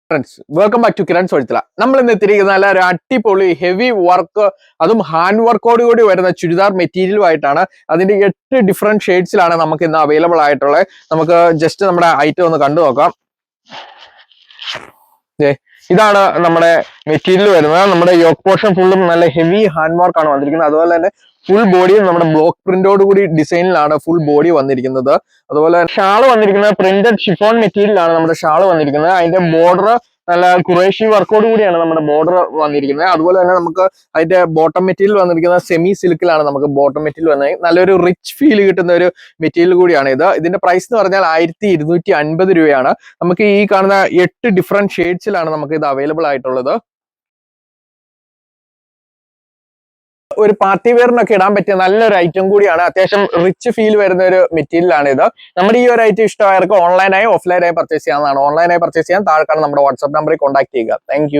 Friends, welcome back to Kiran's വഴുത്തില. നമ്മൾ ഇന്ന് എത്തിയിരിക്കുന്ന നല്ല ഒരു അടിപൊളി ഹെവി വർക്ക്, അതും ഹാൻഡ് വർക്കോട് കൂടി വരുന്ന ചുരിദാർ മെറ്റീരിയലുമായിട്ടാണ്. അതിന്റെ 8 ഡിഫറെന്റ് ഷെയ്ഡ്സിലാണ് നമുക്ക് ഇന്ന് അവൈലബിൾ ആയിട്ടുള്ളത്. നമുക്ക് ജസ്റ്റ് നമ്മുടെ ഐറ്റം ഒന്ന് കണ്ടു നോക്കാം. ഇതാണ് നമ്മുടെ മെറ്റീരിയൽ വരുന്നത്. നമ്മുടെ യോക്ക് പോർഷൻ ഫുള്ളും നല്ല ഹെവി ഹാൻഡ് വർക്ക് ആണ് വന്നിരിക്കുന്നത്. അതുപോലെ തന്നെ ഫുൾ ബോഡിയും നമ്മുടെ ബ്ലോക്ക് പ്രിന്റോട് കൂടി ഡിസൈനിലാണ് ഫുൾ ബോഡി വന്നിരിക്കുന്നത്. അതുപോലെ ഷാള് വന്നിരിക്കുന്നത് പ്രിന്റഡ് ഷിഫോൺ മെറ്റീരിയലാണ് നമ്മുടെ ഷാള് വന്നിരിക്കുന്നത്. അതിന്റെ ബോർഡർ നല്ല ഖുറേഷി വർക്കോട് കൂടിയാണ് നമ്മുടെ ബോർഡർ വന്നിരിക്കുന്നത്. അതുപോലെ തന്നെ നമുക്ക് അതിന്റെ ബോട്ടം മെറ്റീരിയൽ വന്നിരിക്കുന്നത് സെമി സിൽക്കിലാണ് നമുക്ക് ബോട്ടം മെറ്റീരിയൽ വന്നത്. നല്ലൊരു റിച്ച് ഫീൽ കിട്ടുന്ന ഒരു മെറ്റീരിയൽ കൂടിയാണ് ഇത്. ഇതിന്റെ പ്രൈസ് എന്ന് പറഞ്ഞാൽ 1250 രൂപയാണ്. നമുക്ക് ഈ കാണുന്ന 8 ഡിഫറെന്റ് ഷെയ്ഡ്സിലാണ് നമുക്ക് ഇത് അവൈലബിൾ ആയിട്ടുള്ളത്. ഒരു പാർട്ടി വെയറിനൊക്കെ ഇടാൻ പറ്റിയ നല്ലൊരു ഐറ്റം കൂടിയാണ്. അത്യാവശ്യം റിച്ച് ഫീൽ വരുന്ന ഒരു മെറ്റീരിയൽ ആണ് ഇത്. നമ്മുടെ ഈ ഒരു ഐറ്റം ഇഷ്ടമായവർക്ക് ഓൺലൈനായി ഓഫ്ലൈനായി പർച്ചേസ് ചെയ്യാവുന്നതാണ്. ഓൺലൈനായി പർച്ചേസ് ചെയ്യാൻ താഴെ നമ്മുടെ വാട്സ്ആപ്പ് നമ്പറിൽ കോൺടാക്ട് ചെയ്യുക. താങ്ക്